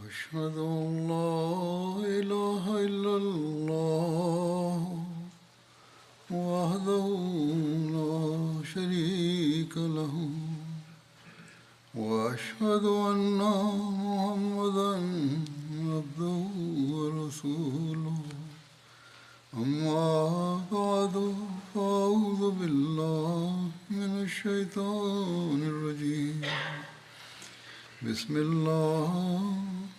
أشهد أن لا إله إلا الله وحده لا شريك له وأشهد أن محمدا عبده ورسوله أما بعد فأعوذ بالله من الشيطان الرجيم بسم الله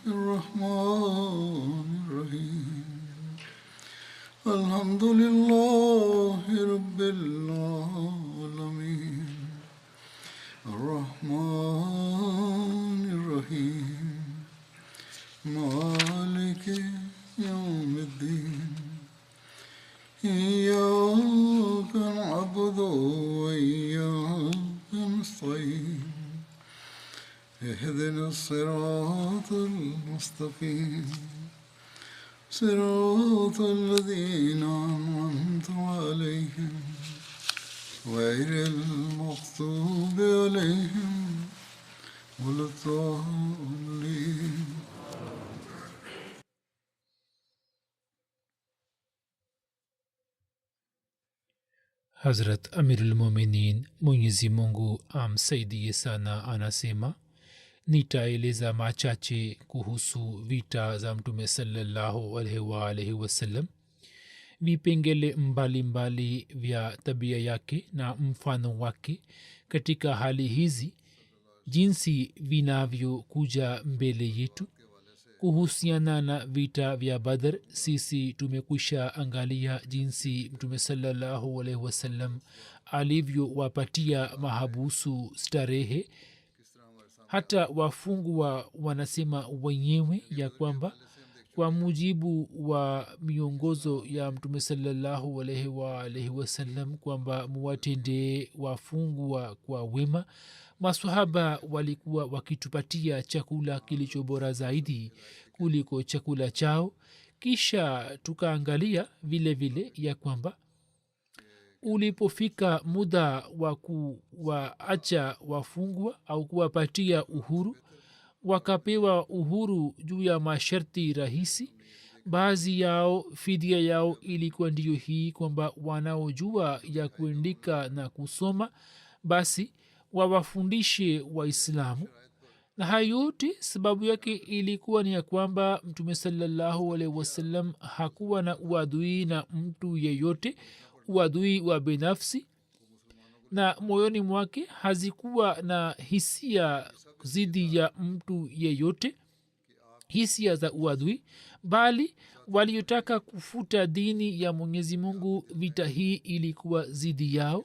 الرحمن الرحيم الحمد لله رب العالمين الرحمن الرحيم مالك يوم الدين إياك نعبد وإياك نستعين اهدنا الصراط المستقيم صراط الذين أنعمت عليهم غير المغضوب عليهم ولا الضالين. Hazrat Amirul Mominin Mwenyezi Mungu amsaidie sana anasema, nitaeleza machache kuhusu vita za Mtume sallallahu alaihi wasallam, vipengele mbalimbali vya tabia yake na mfano wake katika hali hizi, jinsi vinavyokuja mbele yetu. Kuhusiana na vita vya Badr, sisi tumekwisha angalia jinsi Mtume sallallahu alaihi wasallam alivyowapatia mahabusu starehe. Hata wafungwa wanasema wenyewe ya kwamba kwa mujibu wa miongozo ya Mtume sallallahu alaihi wasallam kwamba muwatendee wafungwa kwa wema. Maswahaba walikuwa wakitupatia chakula kilicho bora zaidi kuliko chakula chao. Kisha tukaangalia vile vile ya kwamba ulipofika muda wa kuwaacha wafungwa au kuwapatia uhuru, wakapewa uhuru juu ya masharti rahisi. Baadhi yao fidia yao ilikuwa ndiyo hii kwamba wanaojua ya kuandika na kusoma basi wawafundishe Waislamu. Na hayo yote sababu yake ilikuwa ni ya kwamba Mtume sallallahu alaihi wasallam hakuwa na uadui na mtu yeyote, uadui wa binafsi, na moyoni mwake hazikuwa na hisia zidi ya mtu yeyote, hisia za uadui, bali waliotaka kufuta dini ya Mwenyezi Mungu. Vita hii ilikuwa zidi yao.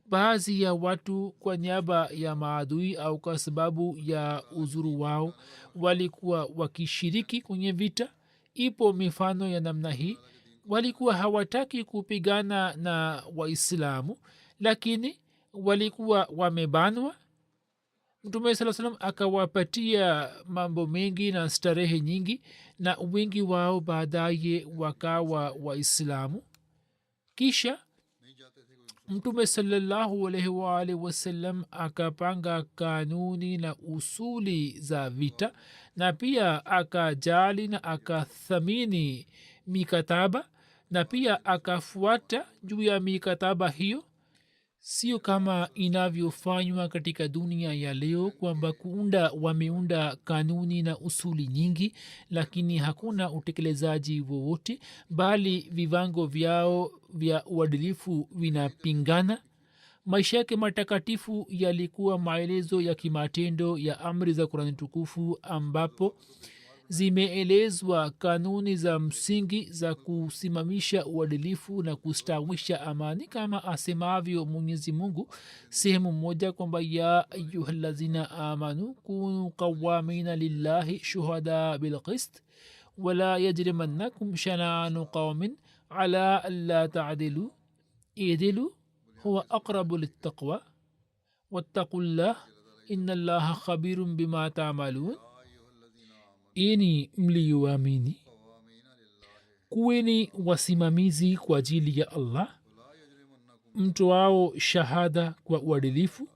Baadhi ya watu kwa niaba ya maadui au kwa sababu ya uzuru wao walikuwa wakishiriki kwenye vita. Ipo mifano ya namna hii. Walikuwa hawataki kupigana na Waislamu, lakini walikuwa wamebanwa. Mtume sallallahu alaihi wasallam akawapatia mambo mengi na starehe nyingi, na wengi wao baadaye wakawa Waislamu. Kisha Mtume sallallahu alaihi wasallam akapanga kanuni na usuli za vita, na pia akajali na akathamini mikataba, na pia akafuata juu ya mikataba hiyo. Sio kama inavyofanywa katika dunia ya leo kwamba wameunda kanuni na usuli nyingi, lakini hakuna utekelezaji wowote, bali viwango vyao vya uadilifu vinapingana. Maisha yake matakatifu yalikuwa maelezo ya kimatendo ya amri za Qur'ani tukufu, ambapo zimeelezwa kanuni za msingi za kusimamisha uadilifu na kustawisha amani, kama asemavyo Mwenyezi Mungu sehemu moja kwamba ya ayyuhallazina amanu kunu qawamina lillahi shuhada bilqist wala yajrimannakum shana'anu qawmin ala alla ta'dilu idilu huwa aqrabu littaqwa wattaqullah inna allaha khabirun bima ta'malun. Eni mlioamini, kuweni wasimamizi kwa ajili ya Allah, mtoao shahada kwa uadilifu,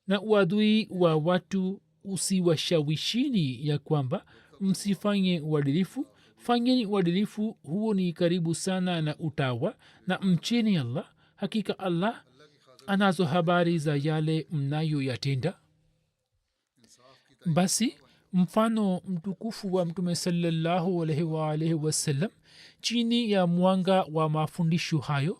na uadui wa watu usiwashawishini ya kwamba msifanye uadilifu. Fanyeni uadilifu, huo ni karibu sana na utawa, na mcheni allah, hakika allah anazo habari za yale mnayoyatenda. Basi mfano mtukufu wa mtume sallallahu alaihi wa alihi wasallam chini ya mwanga wa mafundisho hayo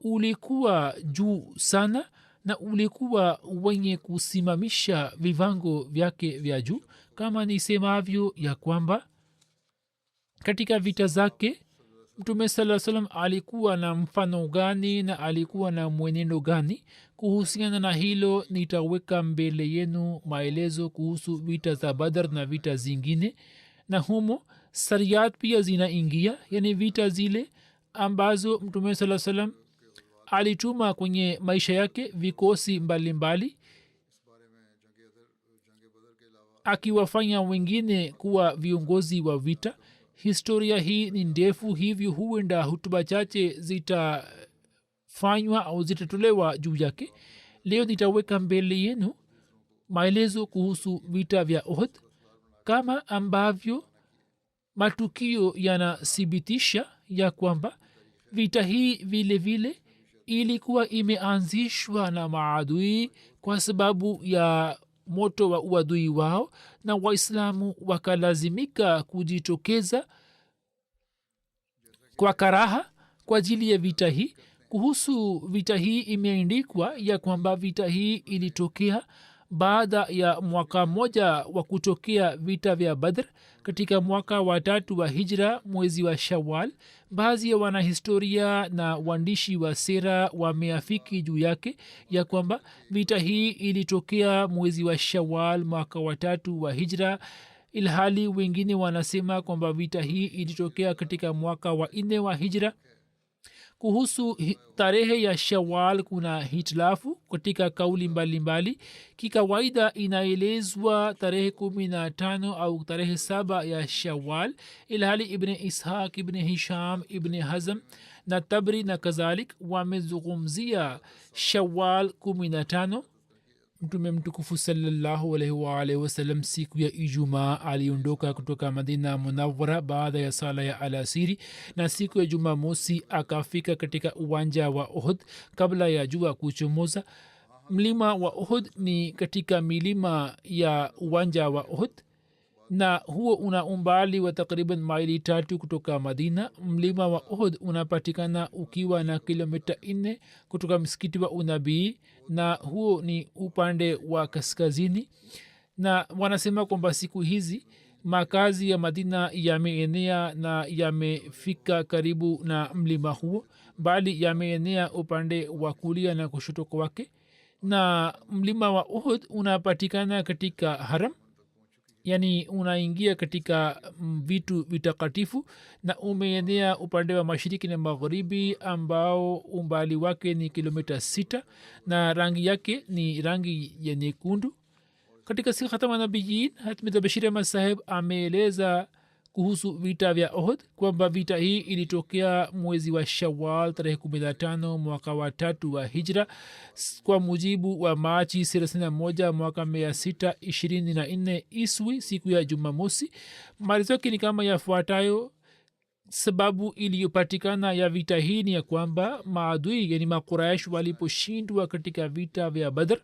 ulikuwa juu sana na ulikuwa wenye kusimamisha viwango vyake vya juu, kama nisemavyo ya kwamba katika vita zake mtume saa salam alikuwa na mfano gani na alikuwa na mwenendo gani. Kuhusiana na hilo nitaweka mbele yenu maelezo kuhusu vita za badar na vita zingine, na humo sariyat pia zinaingia, yani vita zile ambazo mtume saa salam alituma kwenye maisha yake vikosi mbalimbali akiwafanya wengine kuwa viongozi wa vita. Historia hii ni ndefu, hivyo huenda hutuba chache zitafanywa au zitatolewa juu yake. Leo nitaweka mbele yenu maelezo kuhusu vita vya Uhud, kama ambavyo matukio yanathibitisha ya kwamba vita hii vile vile ilikuwa imeanzishwa na maadui kwa sababu ya moto wa uadui wao, na waislamu wakalazimika kujitokeza kwa karaha kwa ajili ya vita hii. Kuhusu vita hii imeandikwa ya kwamba vita hii ilitokea baada ya mwaka mmoja wa kutokea vita vya badr katika mwaka wa 3 wa hijra mwezi wa shawal. Baadhi ya wanahistoria na waandishi wa sera wameafiki juu yake ya kwamba vita hii ilitokea mwezi wa shawal mwaka wa 3 wa hijra, ilhali wengine wanasema kwamba vita hii ilitokea katika mwaka wa 4 wa hijra. Kuhusu tarehe ya shawal kuna hitilafu katika kauli mbalimbali. Kikawaida inaelezwa tarehe 15 au tarehe 7 ya shawal, ilhali ibn ishaq, ibn hisham, ibn hazm na tabri na kadhalik wamezungumzia shawal 15. mtume mtukufu sallallahu alaihi wa alihi wasallam siku ya ijumaa aliondoka kutoka madina munawara baada ya sala ya alasiri, na siku ya jumamosi akafika katika uwanja wa uhud kabla ya jua kuchomoza. mlima wa uhud ni katika milima ya uwanja wa uhud, na huo una umbali wa takriban maili 3 kutoka madina. mlima wa uhud unapatikana ukiwa na kilomita 4 kutoka msikiti wa unabii, na huo ni upande wa kaskazini. Na wanasema kwamba siku hizi makazi ya madina yameenea na yamefika karibu na mlima huo, bali yameenea upande wa kulia na kushoto kwake. na mlima wa uhud unapatikana katika haram, yani unaingia katika vitu vitakatifu, na umeenea upande wa mashariki na magharibi ambao umbali wake ni kilomita 6 na rangi yake ni rangi ya nyekundu. katika si khatama nabiyin hatmi bashir ahmad saheb ameeleza kuhusu vita vya uhud kwamba vita hii ilitokea mwezi wa shawal tarehe 15 mwaka wa 3 wa hijra kwa mujibu wa machi 31 mwaka 624 iswi, siku ya jumamosi. maelezo yake ni kama yafuatayo. sababu iliyopatikana ya vita hii ni ya kwamba maadui yani makuraish waliposhindwa katika vita vya badr,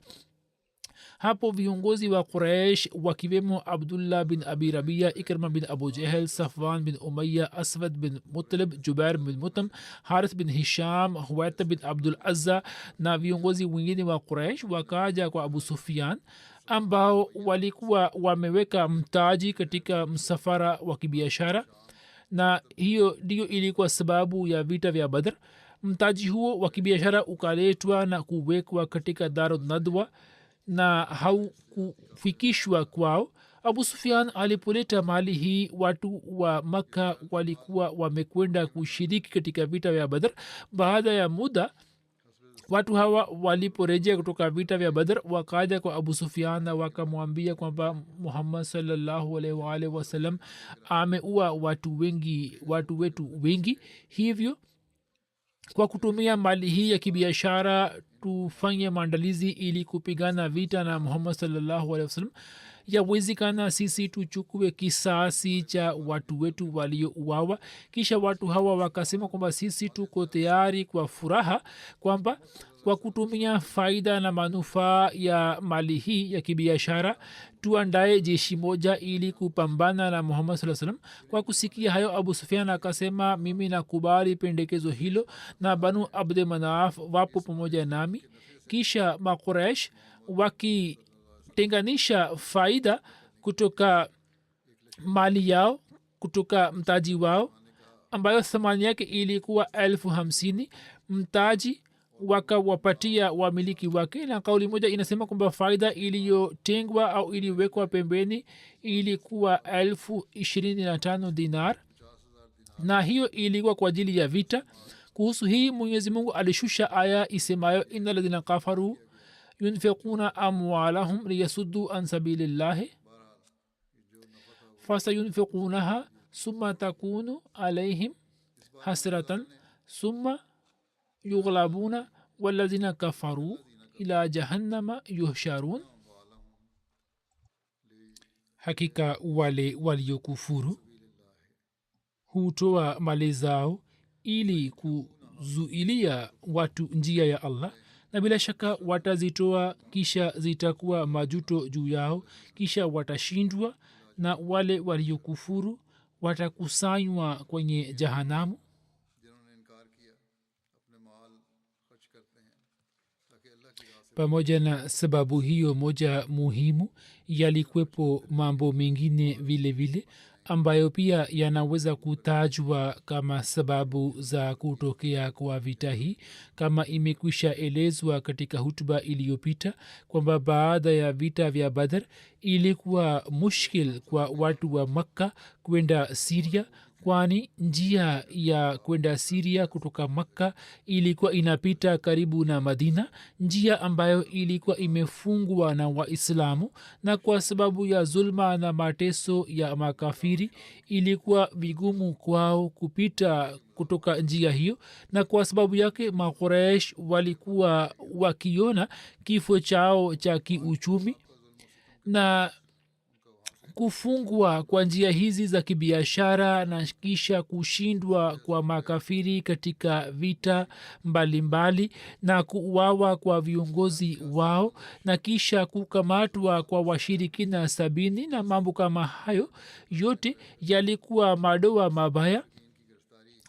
hapo viongozi wa quraish wakiwemo abdullah bin abi rabia, ikrima bin abu jahel, safwan bin umaya, aswad bin mutalib, jubair bin mutam, harith bin hisham, huwaita bin abdul azza na viongozi wengine wa quraish wakaja kwa abu sufyan ambao walikuwa wameweka mtaji katika msafara wa kibiashara, na hiyo ndio ilikuwa sababu ya vita vya badr. mtaji huo wa kibiashara ukaletwa na kuwekwa katika darud nadwa na haukufikishwa kwao. abu sufian alipoleta mali hii, watu wa makka walikuwa wamekwenda kushiriki katika vita vya badr. baada ya muda watu hawa waliporejea kutoka vita vya badr wakaja kwa abu sufian na wakamwambia kwamba muhammad sallallahu alaihi wa alihi wasallam ameua watu wetu wengi, hivyo kwa kutumia mali hii ya kibiashara tufanye maandalizi ili kupigana vita na muhammad sallallahu alaihi wasallam. yawezekana sisi tuchukue kisasi cha watu wetu waliouawa. Kisha watu hawa wakasema kwamba sisi tuko tayari kwa furaha kwamba kwa kutumia faida na manufaa ya mali hii ya kibiashara tuandae jeshi moja ili kupambana na muhammad saa salam. Kwa kusikia hayo abu sufian akasema mimi nakubali pendekezo hilo na banu abde manaf wapo pamoja nami. Kisha maquresh wakitenganisha faida kutoka mali yao kutoka mtaji wao ambayo thamani yake ilikuwa 50,000 mtaji wakawapatia wamiliki wake. Na kauli moja inasema kwamba faida iliyotengwa au iliwekwa pembeni ilikuwa 25,000 dinar na hiyo ilikuwa kwa ajili ya vita. Kuhusu hii mwenyezi mungu alishusha aya isemayo inna ladhina kafaru yunfiquna amwalahum liyasuddu an sabilillahi fasayunfiqunaha summa takunu alaihim hasratan summa yughlabuna walladhina kafaru ila jahannama yuhsharun. Hakika wale waliokufuru hutoa mali zao ili kuzuilia watu njia ya allah na bila shaka watazitoa kisha zitakuwa majuto juu yao kisha watashindwa na wale waliokufuru watakusanywa kwenye jahanamu. Pamoja na sababu hiyo moja muhimu yalikwepo mambo mengine vile vile ambayo pia yanaweza kutajwa kama sababu za kutokea kwa vita hii kama imekwisha elezwa katika hutuba iliyopita kwamba baada ya vita vya badr ilikuwa mushkil kwa watu wa makka kwenda siria kwani njia ya kwenda siria kutoka makka ilikuwa inapita karibu na madina, njia ambayo ilikuwa imefungwa na waislamu, na kwa sababu ya zulma na mateso ya makafiri ilikuwa vigumu kwao kupita kutoka njia hiyo, na kwa sababu yake maquresh walikuwa wakiona kifo chao cha kiuchumi na kufungwa kwa njia hizi za kibiashara na kisha kushindwa kwa makafiri katika vita mbalimbali na kuuawa kwa viongozi wao na kisha kukamatwa kwa washirikina 70 na mambo kama hayo yote yalikuwa madoa mabaya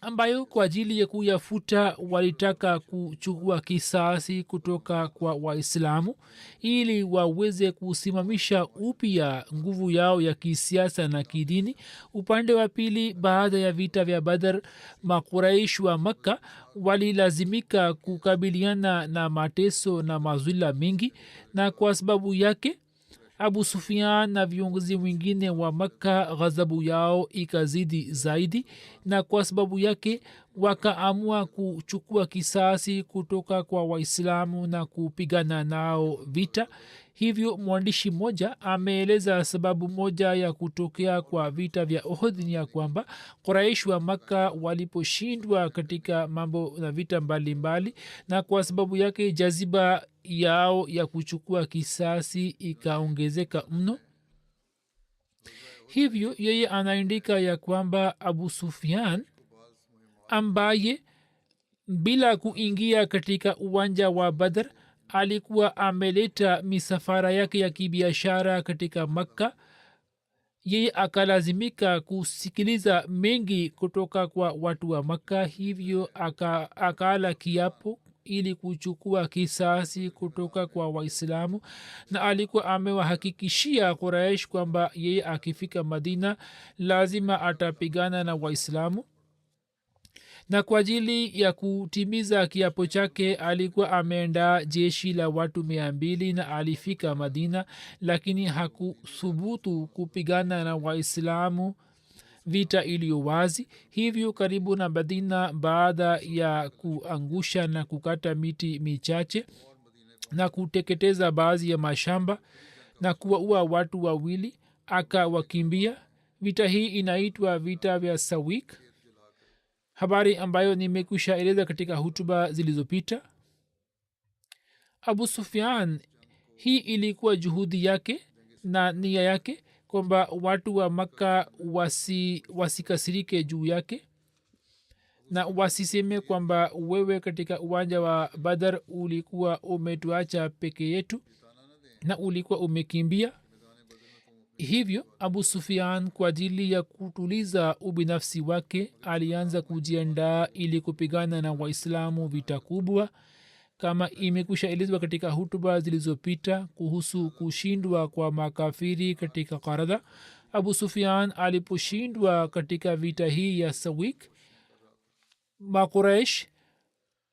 ambayo kwa ajili ya kuyafuta walitaka kuchukua kisasi kutoka kwa waislamu ili waweze kusimamisha upya nguvu yao ya kisiasa na kidini. Upande wa pili, baada ya vita vya badr, makuraish wa makka walilazimika kukabiliana na mateso na mazila mengi, na kwa sababu yake abu sufian na viongozi wengine wa makka ghadhabu yao ikazidi zaidi, na kwa sababu yake wakaamua kuchukua kisasi kutoka kwa waislamu na kupigana nao vita. Hivyo mwandishi mmoja ameeleza sababu moja ya kutokea kwa vita vya Uhud ni ya kwamba Quraish wa Makka waliposhindwa katika mambo na vita mbalimbali, na kwa sababu yake jaziba yao ya kuchukua kisasi ikaongezeka mno. Hivyo yeye anaandika ya kwamba Abu Sufyan ambaye bila kuingia katika uwanja wa Badr alikuwa ameleta misafara yake ya kibiashara katika Makka, yeye akalazimika kusikiliza mengi kutoka kwa watu wa Makka. Hivyo akala kiapo ili kuchukua kisasi kutoka kwa waislamu, na alikuwa amewahakikishia Quraish kwamba yeye akifika Madina lazima atapigana na waislamu, na kwa ajili ya kutimiza kiapo chake alikuwa ameenda jeshi la watu 200 na alifika Madina, lakini hakuthubutu kupigana na waislamu vita iliyo wazi. Hivyo karibu na Madina, baada ya kuangusha na kukata miti michache na kuteketeza baadhi ya mashamba na kuwaua watu 2, akawakimbia. Vita hii inaitwa vita vya Sawik, habari ambayo nimekwisha eleza katika hutuba zilizopita. Abu Sufyan, hii ilikuwa juhudi yake na nia yake kwamba watu wa makka wasikasirike juu yake na wasiseme kwamba wewe katika uwanja wa badar ulikuwa umetuacha peke yetu na ulikuwa umekimbia. hivyo abu sufian kwa ajili ya kutuliza ubinafsi wake alianza kujiandaa ili kupigana na waislamu vita kubwa. kama imekwisha elezwa katika hutuba zilizopita kuhusu kushindwa kwa makafiri katika qaradha, abu sufian aliposhindwa katika vita hii ya sawik, makuraish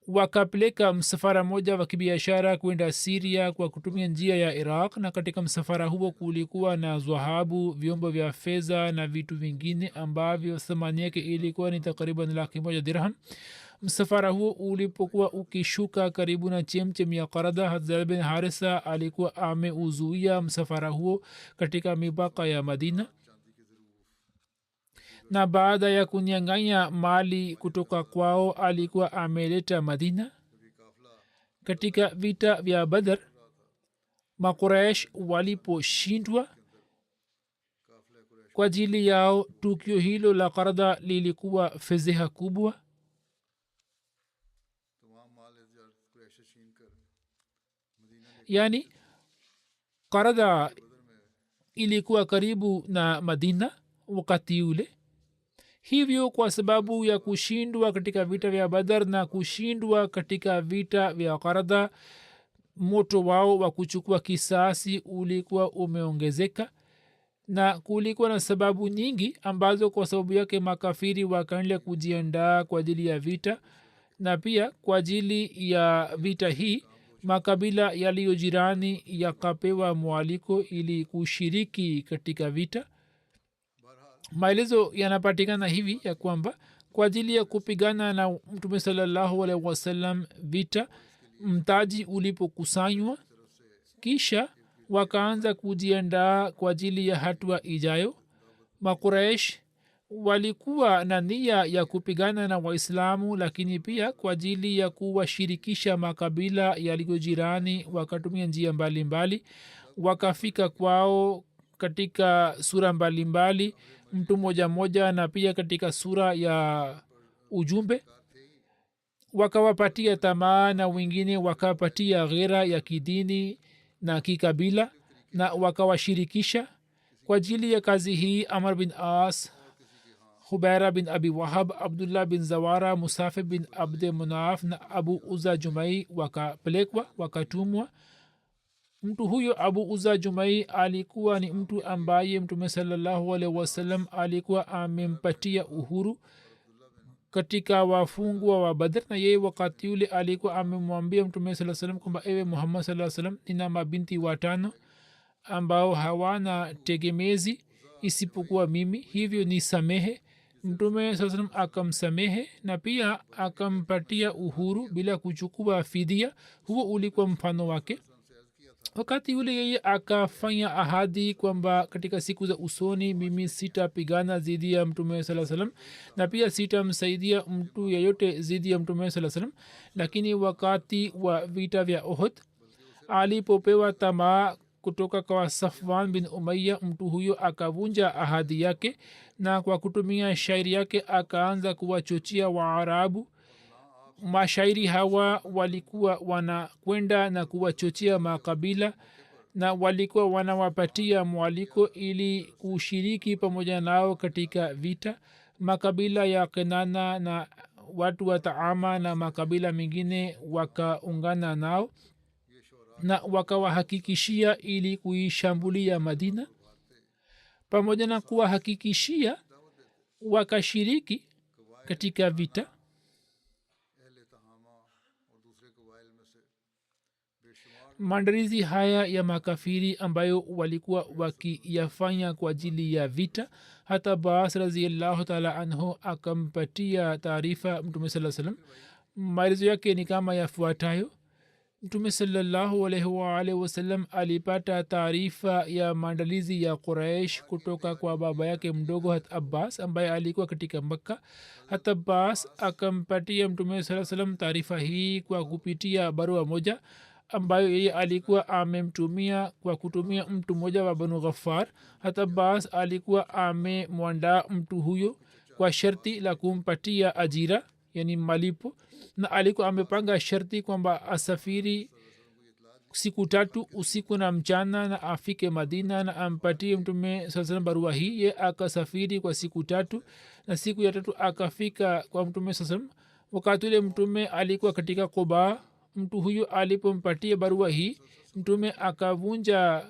wakapeleka msafara moja wa kibiashara kwenda siria kwa kutumia njia ya iraq, na katika msafara huo kulikuwa na dhahabu, vyombo vya fedha na vitu vingine ambavyo thamani yake ilikuwa ni takriban 1,000,000 dirham. msafara huo ulipokuwa ukishuka karibu na chemchem ya qaradha, hazrat bin harisa alikuwa ameuzuia msafara huo katika mipaka ya madina, na baada ya kunyang'anya mali kutoka kwao alikuwa ameleta madina. katika vita vya badar makuraish waliposhindwa, kwa ajili yao tukio hilo la qaradha lilikuwa fedheha kubwa. yani qaradha ilikuwa karibu na madina wakati ule. hivyo kwa sababu ya kushindwa katika vita vya badar na kushindwa katika vita vya qaradha, moto wao wa kuchukua kisasi ulikuwa umeongezeka, na kulikuwa na sababu nyingi ambazo kwa sababu yake makafiri wakaendelea kujiandaa kwa ajili ya vita. na pia kwa ajili ya vita hii makabila yaliyo jirani yakapewa mwaliko ili kushiriki katika vita. maelezo yanapatikana hivi ya kwamba kwa ajili ya kupigana na mtume salallahu alaihi wasallam vita, mtaji ulipokusanywa, kisha wakaanza kujiandaa kwa ajili ya hatua ijayo. makuraish walikuwa na nia ya kupigana na waislamu, lakini pia kwa ajili ya kuwashirikisha makabila yaliyo jirani wakatumia njia mbalimbali. wakafika kwao katika sura mbalimbali, mtu moja moja, na pia katika sura ya ujumbe. wakawapatia tamaa na wengine wakapatia ghera ya kidini na kikabila, na wakawashirikisha. kwa ajili ya kazi hii amr bin as, hubaira bin abi wahab, abdullah bin zawara, musafir bin abde munaf na abu uza jumai wakapelekwa, wakatumwa. mtu huyo abu uza jumai alikuwa ni mtu ambaye mtume salallahu alaihi wasallam alikuwa amempatia uhuru katika wafungwa wa badr, na yeye wakati ule alikuwa amemwambia mtume saa salam kwamba ewe muhammad saa salam, nina mabinti 5 ambao hawana tegemezi isipokuwa mimi, hivyo ni samehe. mtume saa salam akamsamehe na pia akampatia uhuru bila kuchukua fidia. huo ulikuwa mfano wake. wakati ule yeye akafanya ahadi kwamba katika siku za usoni mimi sitapigana zidi ya mtume saa salam na pia sitamsaidia mtu yeyote zidi ya mtume saa salam. lakini wakati wa vita vya ohd alipopewa tamaa kutoka kwa safwan bin umaya, mtu huyo akavunja ahadi yake, na kwa kutumia shairi yake akaanza kuwachochea waarabu. mashairi hawa walikuwa wanakwenda na kuwachochea makabila, na walikuwa wanawapatia mwaliko ili kushiriki pamoja nao katika vita. makabila ya kenana na watu wa taama na makabila mengine wakaungana nao na wakawahakikishia ili kuishambulia madina. pamoja na kuwahakikishia, wakashiriki katika vita. maandalizi haya ya makafiri ambayo walikuwa wakiyafanya kwa ajili ya vita, hata bas raziallahu taala anhu akampatia taarifa mtume saa salam. maelezo yake ni kama yafuatayo. mtume salallahu alaihi waalihi wasallam alipata taarifa ya maandalizi ya quraish kutoka kwa baba yake mdogo hat abbas ambaye alikuwa katika makka. hat abbas akampatia mtume saa salam taarifa hii kwa kupitia barua moja. ambayo yeye alikuwa amemtumia kwa kutumia mtu mmoja wa banu ghafar. hat abbas alikuwa amemwandaa mtu huyo kwa sharti la kumpatia ajira yani malipo, na alikuwa amepanga sharti kwamba asafiri siku 3 usiku na mchana na afike madina na ampatie mtume saa salam barua hii. ye akasafiri kwa siku 3 na siku ya 3 akafika kwa mtume saa salam. wakati ule mtume alikuwa katika Quba. mtu huyo alipompatia barua hii, mtume akavunja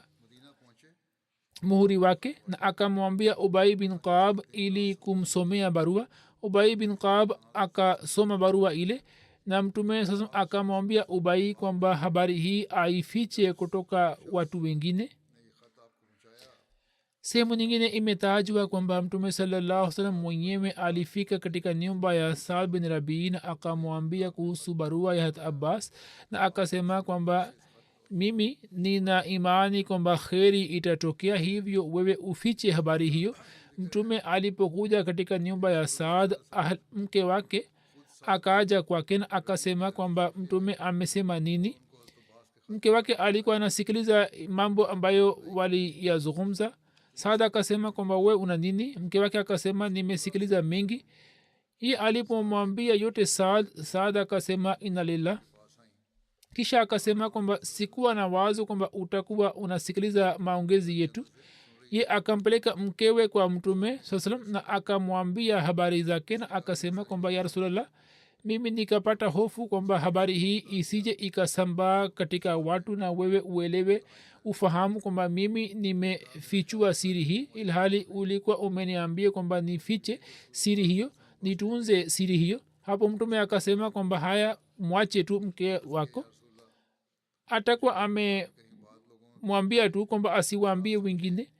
muhuri wake na akamwambia Ubay bin Kaab ili kumsomea barua. Ubay bin Kaab akasoma barua ile na mtume sasa akamwambia Ubay kwamba habari hii aifiche kutoka watu wengine. sehemu nyingine imetajwa kwamba mtume sallallahu alaihi wasallam mwenyewe alifika katika nyumba ya Saad bin Rabii na akamwambia kuhusu barua ya Abbas na akasema kwamba mimi nina imani kwamba kheri itatokea, hivyo wewe ufiche habari hiyo. mtume alipokuja katika nyumba ya Saad, mke wake akaja kwake na akasema kwamba mtume amesema nini. mke wake alikuwa anasikiliza mambo ambayo waliyazungumza. Saad akasema kwamba we una nini? mke wake akasema nimesikiliza mengi. hii alipomwambia yote Saad akasema inna lillah. kisha akasema kwamba sikuwa na wazo kwamba utakuwa unasikiliza maongezi yetu. ye akampeleka mkewe kwa mtume saa salam na akamwambia habari zake na akasema kwamba ya rasulallah, mimi nikapata hofu kwamba habari hii isije ikasambaa katika watu na wewe uelewe ufahamu kwamba mimi nimefichua siri hii, ilhali ulikuwa umeniambia kwamba nifiche siri hiyo, nitunze siri hiyo. hapo mtume akasema kwamba haya, mwache tu mke wako, atakuwa amemwambia tu kwamba asiwaambie wengine.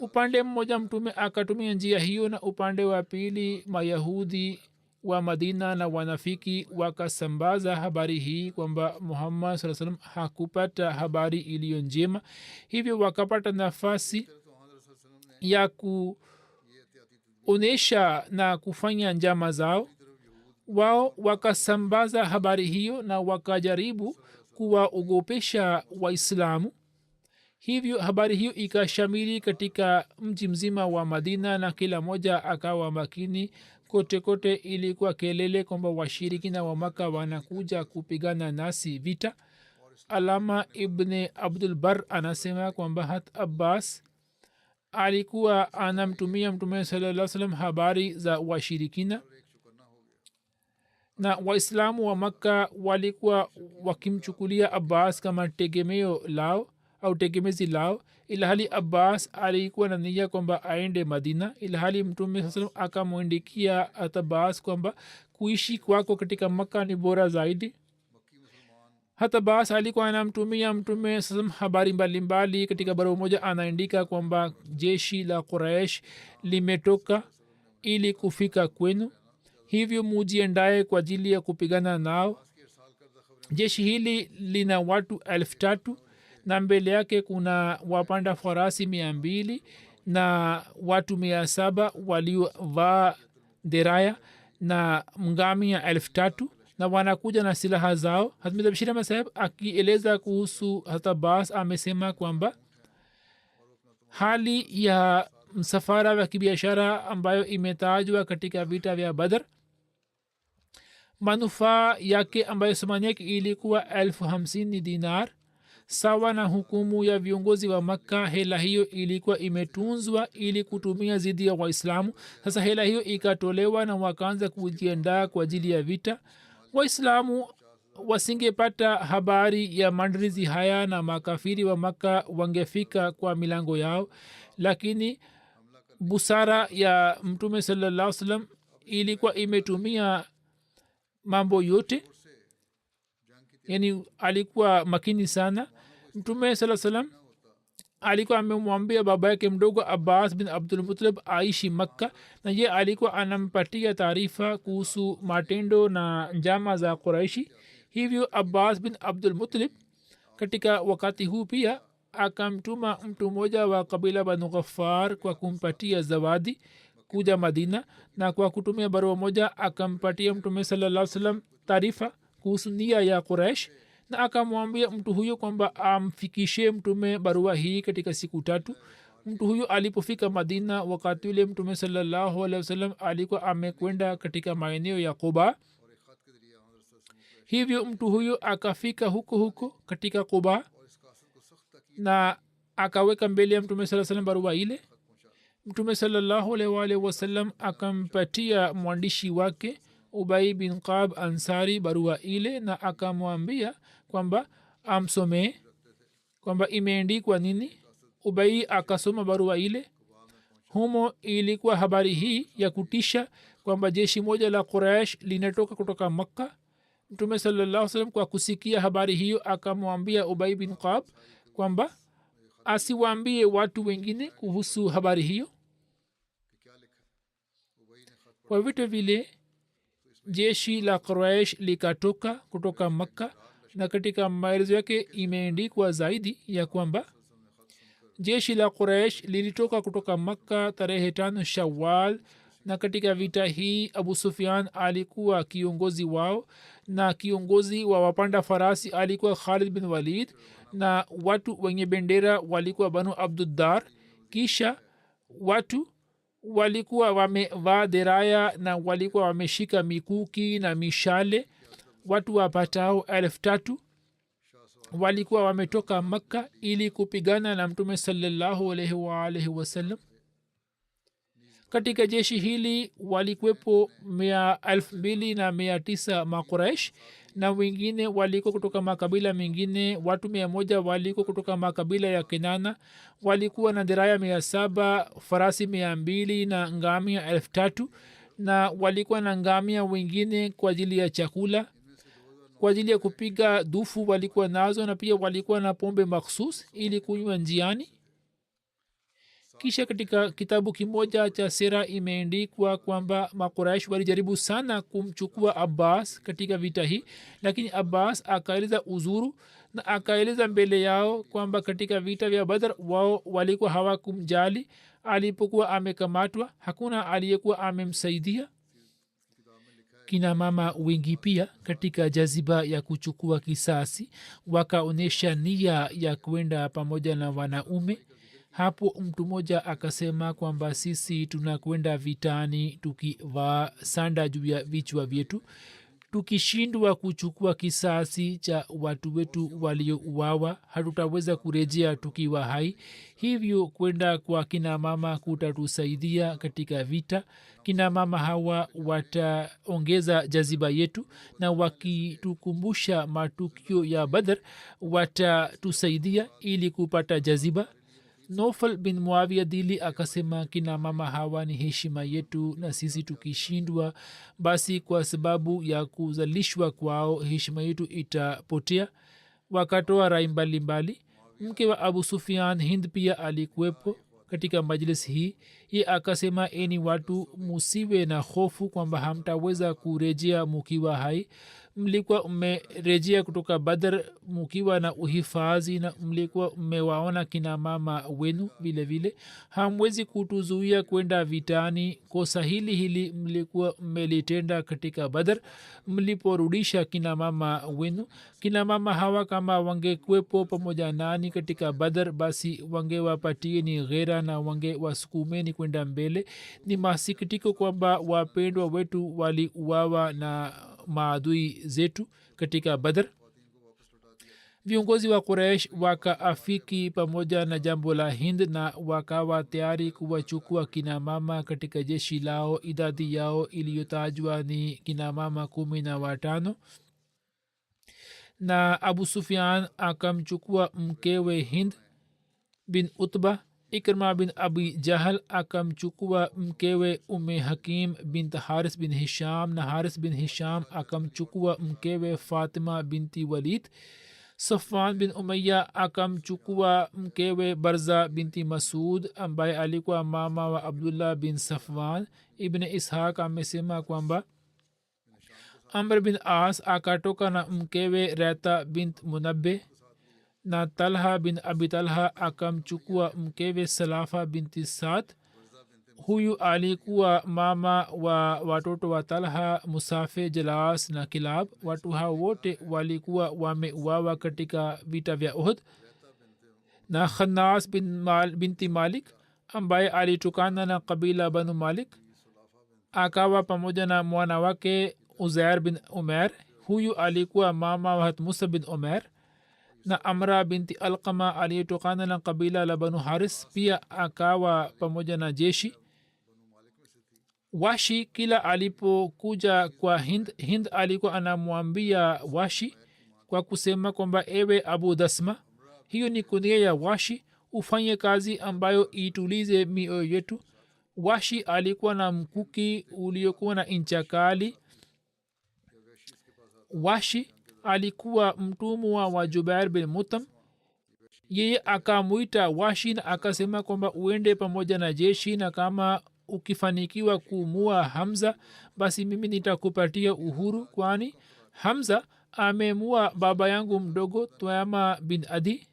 upande mmoja mtume akatumia njia hiyo na upande wa pili mayahudi wa madina na wanafiki wakasambaza habari hii kwamba muhammad saa salam hakupata habari iliyo njema, hivyo wakapata nafasi ya kuonyesha na kufanya njama zao. wao wakasambaza habari hiyo na wakajaribu kuwaogopesha waislamu. hivyo habari hiyo ikashamiri katika mji mzima wa madina na kila moja akawa makini. kote kote ilikuwa kelele kwamba washirikina wa maka wanakuja kupigana nasi vita. alama ibne abdulbar anasema kwamba hat abbas alikuwa anamtumia mtume sallallahu salam habari za washirikina na waislamu wa makka walikuwa wakimchukulia abbas kama tegemeo lao au tegemezi lao, ilhali abbas alikuwa na nia kwamba aende madina. ilhali mtume saa salam akamwandikia abbas kwamba kuishi kwako katika makka ni bora zaidi. hata abbas alikuwa anamtumia mtume saa salam habari mbalimbali. katika barua moja anaandika kwamba jeshi la Quraish limetoka ili kufika kwenu, hivyo mujiendaye kwa ajili ya kupigana nao. jeshi hili lina watu 3,000 na mbele yake kuna wapanda farasi 200 na watu 700 waliovaa deraya na ngamia 3,000 na wanakuja na silaha zao. Hazrat Bashir Ahmad Saheb akieleza kuhusu Hazrat Abbas amesema kwamba hali ya msafara wa kibiashara ambayo imetajwa katika vita vya Badr, manufaa yake ambayo thamani yake ilikuwa 50,000 dinar sawa na hukumu ya viongozi wa Makka. hela hiyo ilikuwa imetunzwa ili kutumia zidi ya Waislamu. sasa hela hiyo ikatolewa na wakaanza kujiandaa kwa ajili ya vita. Waislamu wasingepata habari ya maandalizi haya na makafiri wa Makka wangefika kwa milango yao, lakini busara ya mtume sallallahu alaihi wasallam ilikuwa imetumia mambo yote, yani alikuwa makini sana. mtume sallallahu alaihi wasallam alikuwa amemwambia baba yake mdogo Abbas bin Abdul Muttalib aishi Makka, na ye alikuwa anampatia taarifa kuhusu matendo na njama za Quraishi. hivyo Abbas bin Abdul Muttalib katika wakati huu pia akamtuma mtu mmoja wa kabila Banu Ghaffar kwa kumpatia zawadi kuja Madina, na kwa kutumia barua moja akampatia mtume sallallahu alaihi wasallam taarifa kuhusu nia ya Quraish na akamwambia mtu huyo kwamba amfikishie mtume barua hii katika siku 3. mtu huyo alipofika madina wakati ule mtume sallallahu alaihi wasallam alikuwa amekwenda katika maeneo ya Quba. hivyo mtu huyo akafika huko katika Quba na akaweka mbele ya mtume sallallahu alaihi wasallam barua ile. mtume sallallahu alaihi wasallam akampatia mwandishi wake Ubay bin Kab Ansari barua ile na akamwambia kwamba amsomee kwamba imeandikwa nini. Ubay akasoma barua ile. humo ilikuwa habari hii ya kutisha kwamba jeshi moja la Quraysh linatoka kutoka Makka. mtume sallallahu alaihi wasallam kwa kusikia habari hiyo akamwambia Ubay bin Kab kwamba asiwaambie watu wengine kuhusu habari hiyo. kwa vitu vile jeshi la Quraysh likatoka kutoka Makka na katika maelezo yake imeandikwa zaidi ya kwamba jeshi la Quraysh lilitoka kutoka Makka tarehe 5 Shawwal na katika vita hii Abu Sufyan alikuwa kiongozi wao na kiongozi wa wapanda farasi alikuwa Khalid bin Walid na watu wenye bendera walikuwa Banu Abduddar. kisha watu walikuwa wamevaa deraya na walikuwa wameshika mikuki na mishale. watu wapatao 3,000 walikuwa wametoka Makka ili kupigana na mtume sallallahu alaihi wasallam. katika jeshi hili walikuwepo 2,900 Makuraish na wengine waliko kutoka makabila mengine. watu 100 waliko kutoka makabila ya Kinana. walikuwa na diraya 700, farasi 200 na ngamia 3,000 na walikuwa na ngamia wengine kwa ajili ya chakula. kwa ajili ya kupiga dufu walikuwa nazo na pia walikuwa na pombe makhsus ili kunywa njiani. kisha katika kitabu kimoja cha sera imeandikwa kwamba Makuraish walijaribu sana kumchukua Abbas katika vita hii, lakini Abbas akaeleza uzuru na akaeleza mbele yao kwamba katika vita vya Badr wao walikuwa hawakumjali. alipokuwa amekamatwa hakuna aliyekuwa amemsaidia. kina mama wengi pia katika jaziba ya kuchukua kisasi wakaonyesha nia ya kwenda pamoja na wanaume. hapo mtu mmoja akasema kwamba sisi tunakwenda vitani tukivaa sanda juu ya vichwa vyetu. tukishindwa kuchukua kisasi cha watu wetu waliouawa hatutaweza kurejea tukiwa hai. hivyo kwenda kwa kina mama kutatusaidia katika vita. kina mama hawa wataongeza jaziba yetu na wakitukumbusha matukio ya Badr watatusaidia ili kupata jaziba. Nofal bin Muawiyah Dili akasema kina mama hawa ni heshima yetu na sisi tukishindwa basi kwa sababu ya kuzalishwa kwao heshima yetu itapotea. wakatoa rai mbalimbali. mke wa Abu Sufyan Hind pia alikuwepo katika majlis hii. ye akasema eni watu musiwe na hofu kwamba hamtaweza kurejea mukiwa hai. mlikuwa mmerejea kutoka Badr mukiwa na uhifadhi na mlikuwa mmewaona kina mama wenu vile vile. hamwezi kutuzuia kwenda vitani. kosa hili mlikuwa mmelitenda katika Badr mliporudisha kina mama wenu. kina mama hawa kama wangekuwepo pamoja nani katika Badr basi wangewapatieni ghera na wangewasukumeni kwenda mbele. ni masikitiko kwamba wapendwa wetu waliuawa na maadui zetu katika Badr. viongozi wa Quraysh wakaafiki pamoja na jambo la Hind na wakawa tayari kuwachukua kina mama katika jeshi lao. idadi yao iliyotajwa ni kina mama 15 na Abu Sufyan akamchukua mkewe Hind bin Utba. Ikrima bin Abi Jahal akamchukua mkewe Umme Hakim bint Haris bin Hisham na Haris bin Hisham akamchukua mkewe Fatima binti Walid. Safwan bin Umayya akamchukua mkewe Barza binti Masud ambaye alikuwa mama wa Abdullah bin Safwan. Ibn Ishaq amesema kwamba Amr bin As akatoka na mkewe Reta bint Munabbe na Talha bin Abi Talha akamchukua mkewe Salafa binti Saad. huyu alikuwa mama wa watoto wa talha musafe jalas na kilab watu hao wote walikuwa wameuawa katika vita vya uhud na khanas binti malik ambaye alitokana na kabila banu malik akawa pamoja na mwana wake uzair bin umer huyu alikuwa mama wa musa bin umer na amra binti alqama aliyetokana na kabila la banu haris pia akawa pamoja na jeshi washi kila alipokuja kwa hind alikuwa anamwambia washi kwa kusema kwamba ewe abu dasma hiyo ni kunia ya washi ufanye kazi ambayo itulize mioyo yetu washi alikuwa na mkuki uliokuwa na incha kali washi alikuwa mtumwa wa jubair bin mutam yeye akamwita washi na akasema kwamba uende pamoja na jeshi na kama ukifanikiwa kumua hamza basi mimi nitakupatia uhuru kwani hamza amemua baba yangu mdogo twama bin adi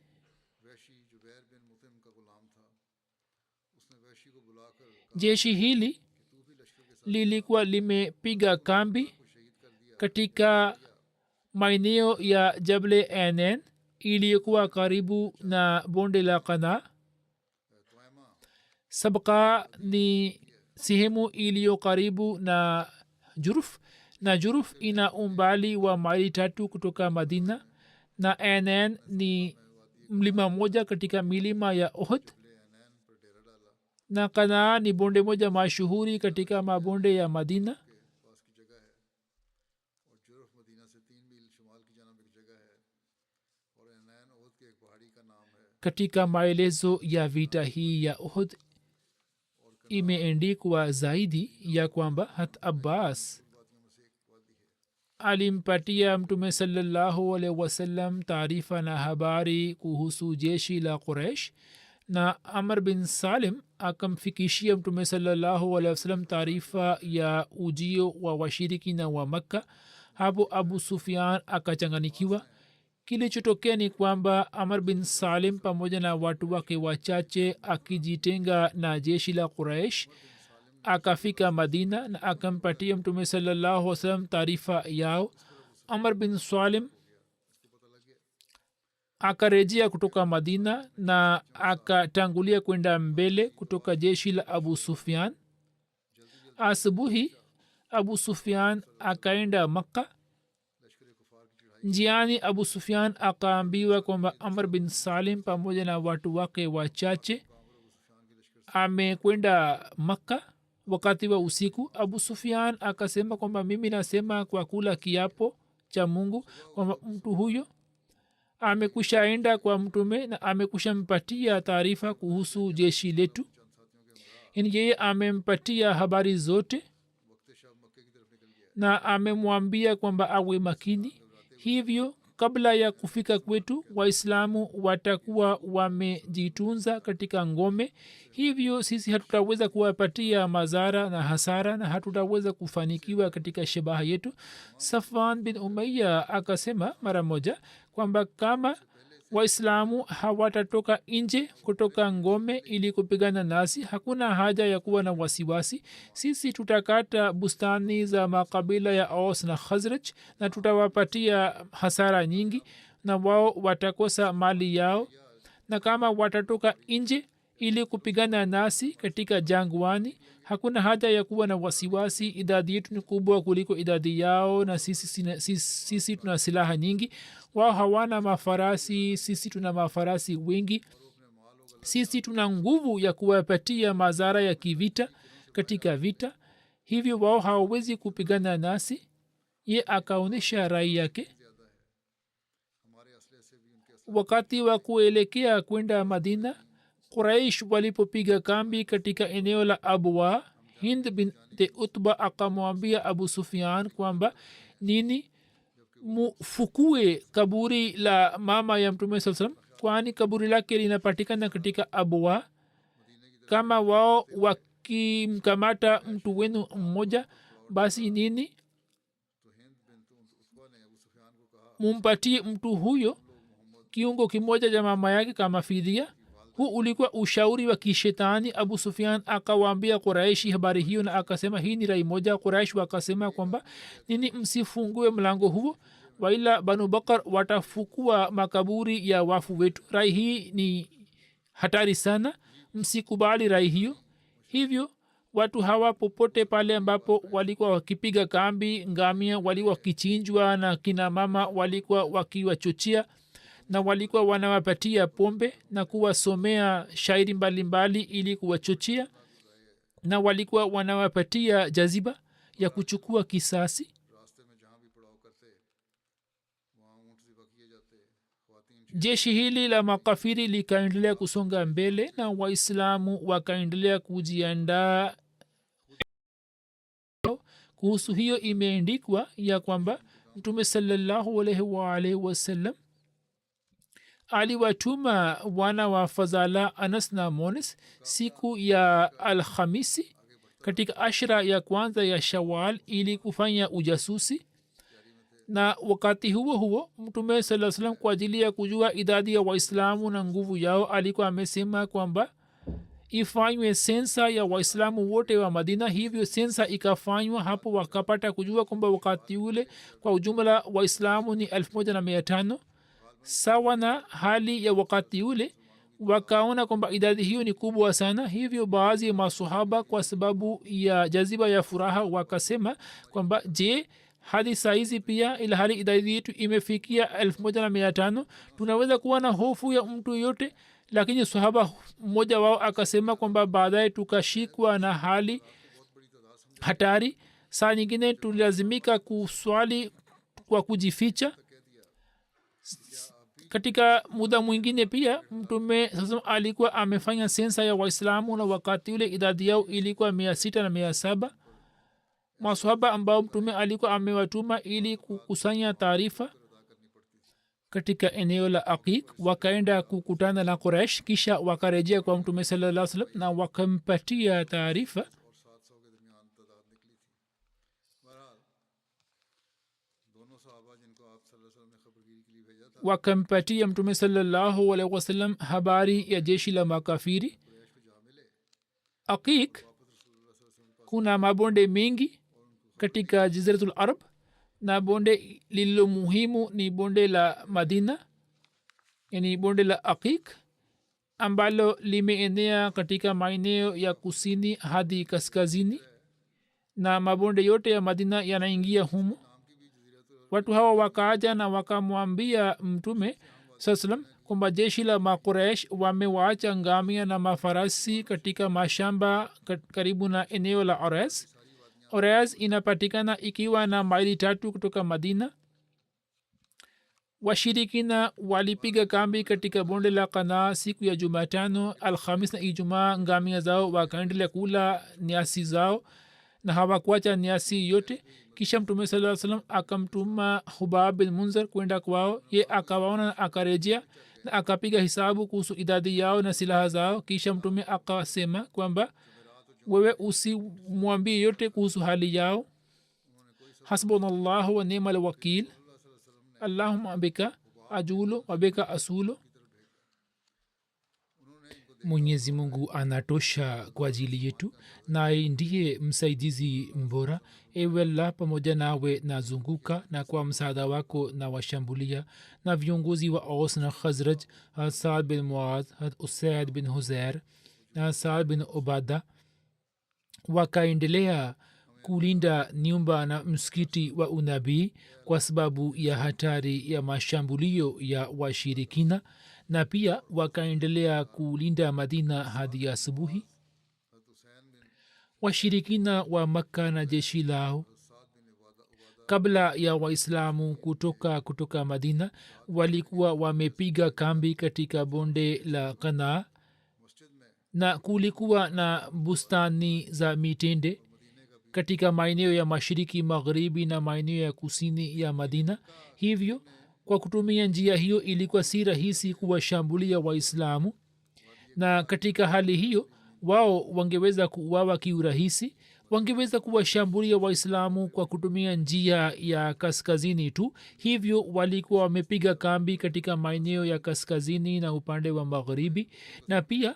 jeshi hili lilikuwa limepiga kambi katika maeneo ya jable enen iliyokuwa karibu na bonde la kana sabka ni sehemu iliyo karibu na juruf ina umbali wa maili 3 kutoka madina na enen ni mlima moja katika milima ya uhud na kanaa ni bonde moja mashuhuri katika mabonde ya madina katika maelezo ya vita hii ya uhud imeendikwa zaidi ya kwamba hat abbas alimpatia mtume sallallahu alaihi wasallam taarifa na habari kuhusu jeshi la quraish na amr bin salim akamfikishia mtume sallallahu alaihi wasallam taarifa ya ujio wa washirikina wa makka hapo abu sufyan akachanganikiwa kilichotokea ni kwamba amr bin salim pamoja na watu wake wachache akijitenga na jeshi la quraish akafika madina na akampatia mtume sallallahu alaihi wasallam taarifa yao amr bin salim akarejea kutoka madina na akatangulia kwenda mbele kutoka jeshi la abu sufyan asubuhi abu sufyan akaenda makka njiani abu sufyan akaambiwa kwamba amr bin salim pamoja na watu wake wachache amekwenda makka wakati wa usiku abu sufyan akasema kwamba mimi nasema kwa kula kiapo cha mungu kwamba mtu huyo amekushaenda kwa mtume na amekushampatia taarifa kuhusu jeshi letu yani yeye amempatia habari zote na amemwambia kwamba awe makini hivyo kabla ya kufika kwetu waislamu watakuwa wamejitunza katika ngome hivyo sisi hatutaweza kuwapatia madhara na hasara na hatutaweza kufanikiwa katika shabaha yetu safwan bin umaya akasema mara moja kwamba kama waislamu hawatatoka nje kutoka ngome ili kupigana nasi hakuna haja ya kuwa na wasiwasi sisi tutakata bustani za makabila ya aus na khazraj na tutawapatia hasara nyingi na wao watakosa mali yao na kama watatoka nje ili kupigana nasi katika jangwani hakuna haja ya kuwa na wasiwasi idadi yetu ni kubwa kuliko idadi yao na sisi tuna silaha nyingi wao hawana mafarasi sisi tuna mafarasi wengi sisi tuna nguvu ya kuwapatia madhara ya kivita katika vita hivyo wao hawawezi kupigana nasi ye akaonyesha rai yake wakati wa kuelekea kwenda madina quraish walipopiga kambi katika eneo la abwa hind binte utba akamwambia abu sufyan kwamba nini mufukue kaburi la mama ya mtume saa salam kwani kaburi lake linapatikana katika abwa kama wao wakimkamata mtu wenu mmoja basi nini mumpatie mtu huyo kiungo kimoja cha mama yake kama fidia huu ulikuwa ushauri wa kishetani. Abu Sufyan akawaambia Quraishi habari hiyo na akasema hii ni rai moja. Quraish wakasema kwamba nini, msifungue mlango huo waila banu bakar watafukua makaburi ya wafu wetu. Rai hii ni hatari sana, msikubali rai hiyo. Hivyo watu hawa popote pale ambapo walikuwa wakipiga kambi, ngamia walikuwa wakichinjwa na kina mama walikuwa wakiwachochea na walikuwa wanawapatia pombe na kuwasomea shairi mbalimbali ili kuwachochea, na walikuwa wanawapatia jaziba ya kuchukua kisasi. Jeshi hili la makafiri likaendelea kusonga mbele na waislamu wakaendelea kujiandaa. Kuhusu hiyo imeandikwa ya kwamba Mtume sallallahu alaihi wasallam aliwatuma wana wa Fadhala, Anas na Monis siku ya Alhamisi katika ashra ya kwanza ya Shawal ili kufanya ujasusi. Na wakati huo huo Mtume sallallahu alaihi wasallam kwa ajili ya kujua idadi ya waislamu na nguvu yao alikuwa amesema kwamba ifanywe sensa ya waislamu wote wa Madina. Hivyo sensa ikafanywa. Hapo wakapata kujua kwamba wakati ule kwa ujumla waislamu ni 1500 sawa na hali ya wakati ule. Wakaona kwamba idadi hiyo ni kubwa sana. Hivyo baadhi ya masahaba kwa sababu ya jaziba ya furaha wakasema kwamba je, hadi saizi pia ila hali idadi yetu imefikia 1500 tunaweza kuwa na hofu ya mtu yote? Lakini sahaba mmoja wao akasema kwamba baadaye tukashikwa na hali hatari, saa nyingine tulilazimika kuswali kwa kujificha. Katika muda mwingine pia Mtume sasa alikuwa amefanya sensa ya waislamu na wakati ule idadi yao ilikuwa 600 na 700. Masahaba ambao Mtume alikuwa amewatuma ili kukusanya taarifa katika eneo la Aqiq wakaenda kukutana na Quraish, kisha wakarejea kwa Mtume sallallahu alaihi wasallam na wakampatia taarifa. Wakampatia Mtume sallallahu alaihi wasallam habari ya jeshi la makafiri. Aqiq kuna mabonde mengi katika Jaziratul Arab na bonde lililo muhimu ni bonde la Madina, yani bonde la Aqiq ambalo limeenea katika maeneo ya kusini hadi kaskazini, na mabonde yote ya Madina yanaingia humo. Watu hawa wakaaja na wakamwambia Mtume sallam kwamba jeshi la Makuresh wamewaacha ngamia na mafarasi katika mashamba karibu na eneo la Orez. Orez inapatikana ikiwa na maili 3 kutoka Madina. Washirikina walipiga kambi katika bonde la Qanaa siku ya Jumatano, Alhamis na Ijumaa. Ngamia zao wakaendelea kula nyasi zao na hawakuacha nyasi yote. Kisha Mtume sallallahu alaihi wasallam akamtuma Hubab bin Munzir kwenda kwao. Ye akawaona na akarejea na akapiga hisabu kuhusu idadi yao na silaha zao. Kisha Mtume akasema kwamba wewe usimwambie yote kuhusu hali yao. Hasbunallahu wa ni'mal wakil, Allahumma bika ajulu wa bika asulu. Mwenyezi Mungu anatosha kwa ajili yetu, naye ndiye msaidizi mbora. Ewe Allah, pamoja nawe nazunguka na kwa msaada wako na washambulia. Na viongozi wa Aus na Khazraj, Saad bin Muaz, Usaid bin Huzair na Saad bin Ubada wakaendelea kulinda nyumba na msikiti wa unabii kwa sababu ya hatari ya mashambulio ya washirikina, na pia wakaendelea kulinda Madina hadi asubuhi. Washirikina wa Makka na jeshi lao kabla ya Waislamu kutoka Madina walikuwa wamepiga kambi katika bonde la Qanaa, na kulikuwa na bustani za mitende katika maeneo ya mashariki, magharibi na maeneo ya kusini ya Madina. Hivyo kwa kutumia njia hiyo ilikuwa si rahisi kuwashambulia Waislamu, na katika hali hiyo wao wangeweza kuuawa kiurahisi wangeweza kuwashambulia waislamu kwa kutumia njia ya kaskazini tu hivyo walikuwa wamepiga kambi katika maeneo ya kaskazini na upande wa magharibi na pia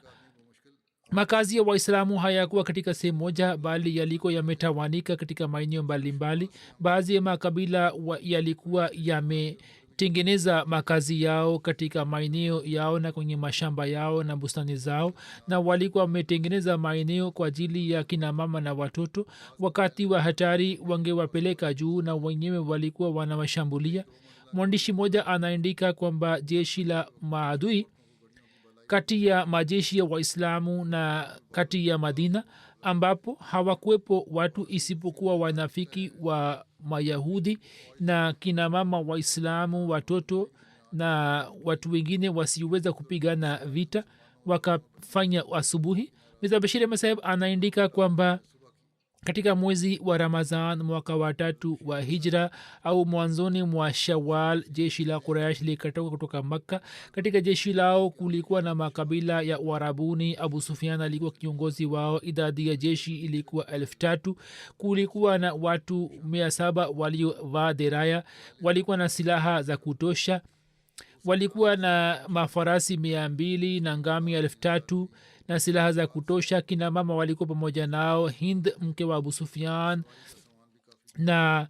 makazi ya waislamu hayakuwa katika sehemu moja bali yalikuwa yametawanika katika maeneo mbalimbali baadhi ya makabila yalikuwa yametengeneza makazi yao katika maeneo yao na kwenye mashamba yao na bustani zao na walikuwa wametengeneza maeneo kwa ajili ya kina mama na watoto wakati wa hatari wangewapeleka juu na wenyewe walikuwa wanawashambulia mwandishi mmoja anaandika kwamba jeshi la maadui kati ya majeshi ya waislamu na kati ya madina ambapo hawakuwepo watu isipokuwa wanafiki wa mayahudi na kinamama waislamu watoto na watu wengine wasioweza kupigana vita wakafanya asubuhi mirza bashir ahmad saheb anaandika kwamba katika mwezi wa ramazan mwaka wa 3 wa hijra au mwanzoni mwa shawal jeshi la quraish likatoka kutoka makka katika jeshi lao kulikuwa na makabila ya uarabuni abu sufian alikuwa kiongozi wao idadi ya jeshi ilikuwa 3,000 kulikuwa na watu 700 waliovaa deraya walikuwa na silaha za kutosha walikuwa na mafarasi 200 na ngami 3,000 na silaha za kutosha kina mama walikuwa pamoja nao hind mke wa abu sufian na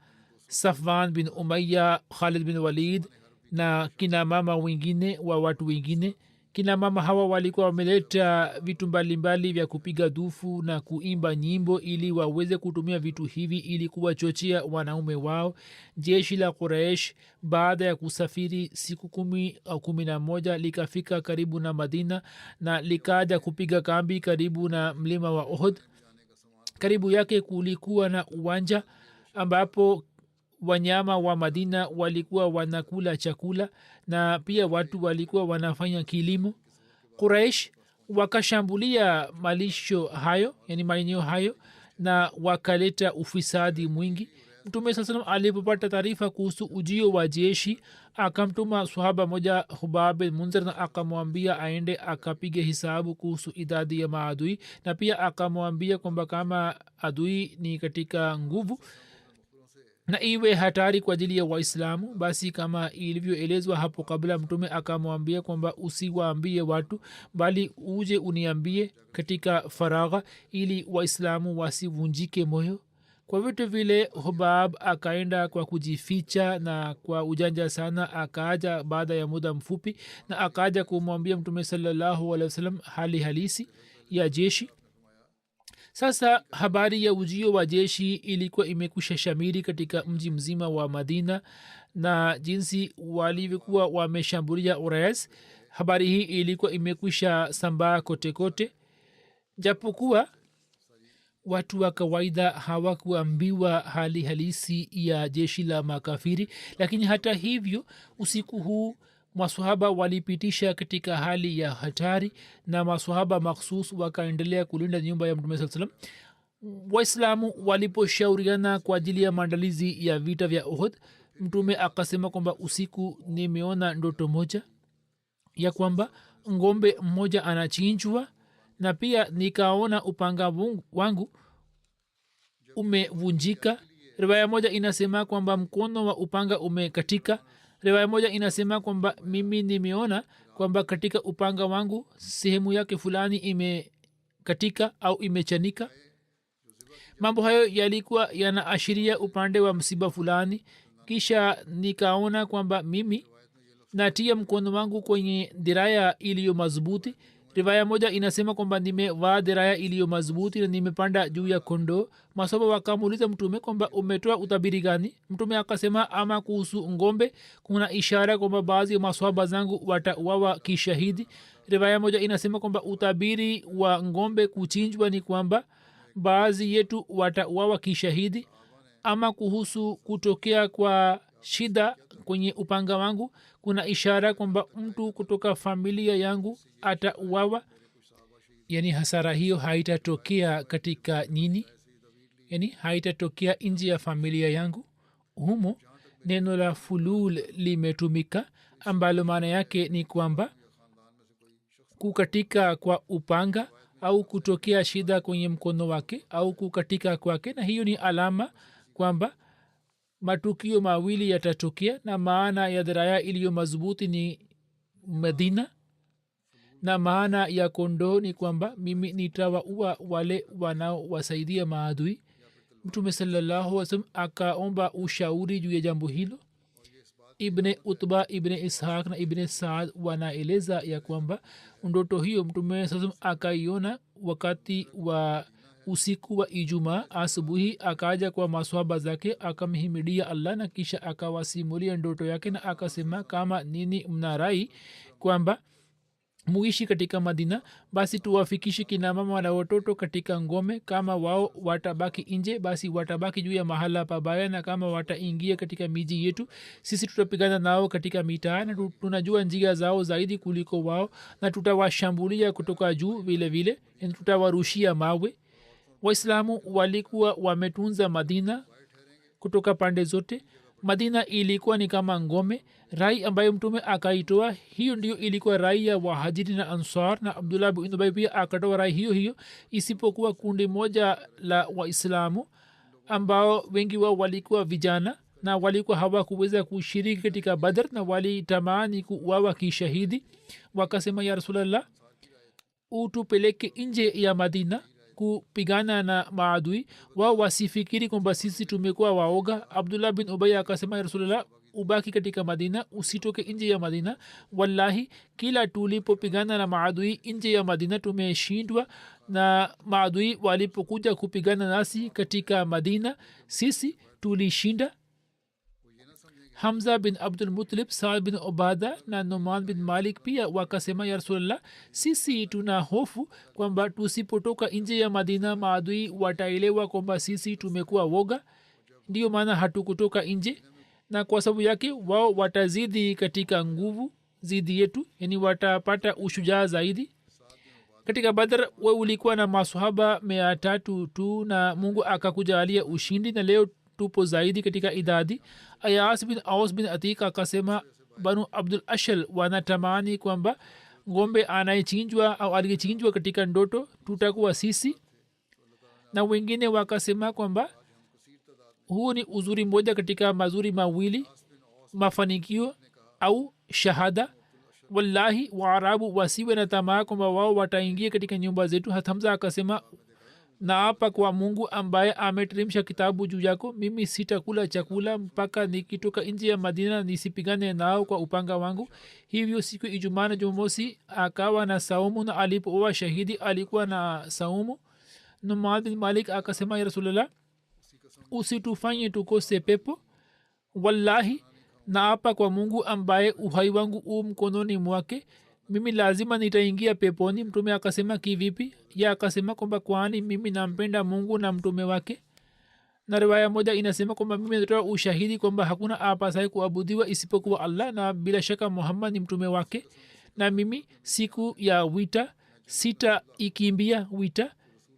safwan bin umaya khalid bin walid na kina mama wengine wa watu wengine kina mama hawa walikuwa wameleta vitu mbalimbali vya kupiga dufu na kuimba nyimbo ili waweze kutumia vitu hivi ili kuwachochea wanaume wao jeshi la quraish baada ya kusafiri siku 10 au 11 likafika karibu na madina na likaja kupiga kambi karibu na mlima wa uhud karibu yake kulikuwa na uwanja ambapo wanyama wa madina walikuwa wanakula chakula na pia watu walikuwa wanafanya kilimo quraish wakashambulia malisho hayo yani maeneo hayo na wakaleta ufisadi mwingi mtume saa salam alipopata taarifa kuhusu ujio wa jeshi akamtuma sahaba moja hubab munzir na akamwambia aende akapige hisabu kuhusu idadi ya maadui na pia akamwambia kwamba kama adui ni katika nguvu na iwe hatari kwa ajili ya waislamu basi kama ilivyoelezwa hapo kabla mtume akamwambia kwamba usiwaambie watu bali uje uniambie katika faragha ili waislamu wasivunjike moyo kwa vitu vile hubab akaenda kwa kujificha na kwa ujanja sana akaaja baada ya muda mfupi na akaaja kumwambia mtume sallallahu alaihi wasallam hali halisi ya jeshi sasa habari ya ujio wa jeshi ilikuwa imekwisha shamiri katika mji mzima wa madina na jinsi walivyokuwa wameshambulia urais habari hii ilikuwa imekwisha sambaa kote kote japokuwa watu wa kawaida hawakuambiwa hali halisi ya jeshi la makafiri lakini hata hivyo usiku huu masahaba walipitisha katika hali ya hatari na masahaba makhsus wakaendelea kulinda nyumba ya mtume saa salam waislamu waliposhauriana kwa ajili ya maandalizi ya vita vya uhud mtume akasema kwamba usiku nimeona ndoto moja ya kwamba ngombe mmoja anachinjwa na pia nikaona upanga wangu umevunjika riwaya moja inasema kwamba mkono wa upanga umekatika riwaya moja inasema kwamba mimi nimeona kwamba katika upanga wangu sehemu yake fulani imekatika au imechanika mambo hayo yalikuwa yanaashiria upande wa msiba fulani kisha nikaona kwamba mimi natia mkono wangu kwenye diraya iliyo madhubuti riwaya moja inasema kwamba nimevaa diraya iliyo madhubuti na nimepanda juu ya kondoo masaba wakamuuliza mtume kwamba umetoa utabiri gani mtume akasema ama kuhusu ngombe kuna ishara kwamba baadhi ya maswahaba zangu watauawa kishahidi riwaya moja inasema kwamba utabiri wa ngombe kuchinjwa ni kwamba baadhi yetu watauawa kishahidi ama kuhusu kutokea kwa shida kwenye upanga wangu kuna ishara kwamba mtu kutoka familia yangu atauawa yani hasara hiyo haitatokea katika nini yani haitatokea nje ya familia yangu humo neno la fulul limetumika ambalo maana yake ni kwamba kukatika kwa upanga au kutokea shida kwenye mkono wake au kukatika kwake, na hiyo ni alama kwamba matukio mawili yatatokea. Na maana ya dharaya iliyo madhubuti ni Madina, na maana ya kondoo ni kwamba mimi nitawaua wale wanaowasaidia maadui. Mtume sallallahu alaihi wasallam akaomba ushauri juu ya jambo hilo. Ibne Utba, Ibne Ishaq na Ibne Saad wanaeleza ya kwamba ndoto hiyo Mtume sallam akaiona wakati wa usiku wa Ijumaa. Asubuhi akaja kwa maswahaba zake akamhimidia Allah na kisha akawasimulia ndoto yake, na akasema kama nini mnarai kwamba muishi katika Madina, basi tuwafikishe kina mama na watoto katika ngome. Kama wao watabaki nje, basi watabaki juu ya mahala pabaya, na kama wataingia katika miji yetu, sisi tutapigana nao katika mitaa, na tunajua njia zao zaidi kuliko wao, na tutawashambulia kutoka juu vile vile, tutawarushia mawe. Waislamu walikuwa wametunza Madina kutoka pande zote. Madina ilikuwa ni kama ngome. Rai ambayo mtume akaitoa hiyo ndio ilikuwa rai ya wahajiri na ansar, na Abdullah bin Ubay pia akatoa rai hiyo hiyo, isipokuwa kundi moja la Waislamu ambao wengi wao walikuwa vijana na walikuwa hawakuweza kushiriki katika Badr na walitamani kuuawa kishahidi. Wakasema, ya Rasulallah, utupeleke nje ya Madina kupigana na maadui, wao wasifikiri kwamba sisi tumekuwa waoga. Abdullah bin Ubay akasema, ya Rasulullah, ubaki katika Madina, usitoke nje ya Madina. Wallahi, kila tulipopigana na maadui nje ya Madina tumeshindwa, na maadui walipokuja kupigana nasi katika Madina sisi tulishinda. Hamza bin Abdul Muttalib, Saad bin Ubada na Numan bin Malik pia wakasema, ya Rasulullah, sisi tuna hofu kwamba tusipotoka nje ya Madina maadui wataelewa kwamba sisi tumekuwa woga, ndio maana hatukutoka nje, na kwa sababu yake wao watazidi katika nguvu zidi yetu, yani watapata ushujaa zaidi. Katika Badr we ulikuwa na maswahaba 300 tu, na Mungu akakujalia ushindi, na leo tupo zaidi katika idadi. Ayas bin Aus bin Atik akasema, Banu Abdul Ashal wanatamani kwamba ngombe anayechinjwa au aliyechinjwa katika ndoto tutakuwa sisi, na wengine wakasema kwamba huu ni uzuri mmoja katika mazuri mawili, mafanikio au shahada. Wallahi, Waarabu wasiwe na tamaa kwamba wao wataingia katika nyumba zetu. Hamza akasema, naapa kwa Mungu ambaye ameteremsha kitabu juu yako, mimi sitakula chakula mpaka nikitoka nje ya Madina nisipigane nao kwa upanga wangu. Hivyo siku Ijumaa na Jumamosi akawa na saumu, na alipooa shahidi alikuwa na saumu. Numan bin Malik akasema, ya Rasulullah, usitufanye tukose pepo. Wallahi, naapa kwa Mungu ambaye uhai wangu u mkononi mwake, mimi lazima nitaingia peponi. Mtume akasema, kivipi? Ya akasema kwamba kwani mimi nampenda Mungu na mtume wake. Na riwaya moja inasema kwamba mimi natoa ushahidi kwamba hakuna apasaye kuabudiwa isipokuwa Allah, na bila shaka Muhammad ni mtume wake. Na mimi siku ya wita ikimbia wita.